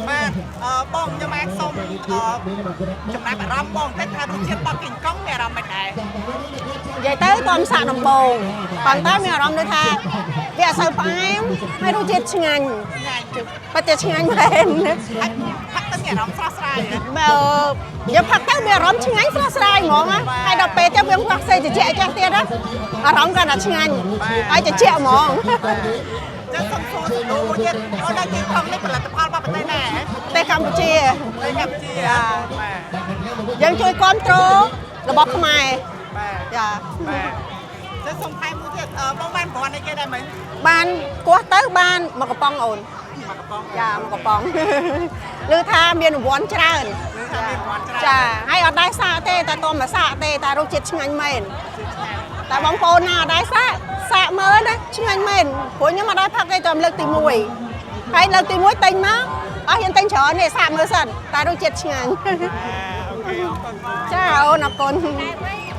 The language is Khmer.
បាទបងខ្ញុំអាចសុំចំណាប់អារម្មណ៍បងតិចថារសជាតិបោះគីងកុងមានអារម្មណ៍មិនដែរ និយាយទៅតាមសាកដំបងប៉ុន្តែមានអារម្មណ៍ដូចថាវាអត់សូវផ្អែមហើយរសជាតិឆ្ងាញ់ពិតជាឆ្ងាញ់មែន ហើយផឹកទៅមានអារម្មណ៍ស្រស់ស្រាយ បើយើងផឹកទៅមានអារម្មណ៍ឆ្ងាញ់ស្រស់ស្រាយហ្មងណាហើយដល់ពេលទៅវាផ្ោះសេត្រជាក់ចាស់ទៀតណាអារម្មណ៍គាត់តែឆ្ងាញ់ហើយត្រជាក់ហ្មង ចឹងសុំសួរសំណួរមួយទៀតអូនដល់គីងកុងនេះផលិតផលរបស់ប្រទេសណា តែកម្ពុជា ប្រទេសកម្ពុជាបាទ យើងជួយគ្រប់គ្រងរបស់ខ្មែរ បាទ ចា បាទចឹងសុំថែមមួយទៀតបងបានប្រព័ន្ធអីគេដែរមិញ បានគោះទៅបានមកកំប៉ុងអូន មកកំប៉ុង ចាមកកំប៉ុង ឮថាមានរង្វាន់ច្រើន គឺថាមានប្រព័ន្ធច្រើន ចាហើយអត់ដែរសាកទេតែតមកសាកទេតែរសជាតិឆ្ងាញ់មែនតែបងប្អូនណាអត់ដែរសាកមើលណាឆ្ងាញ់មែនព្រោះខ្ញុំអត់ដែរផឹកទេតែលើកទី1ហើយលើកទី1ទិញមកអស់យើងទិញច្រើននេះសាកមើលសិនតែរសជាតិឆ្ងាញ់ អូខេអរគុណបង ចាអូនអរគុណ អ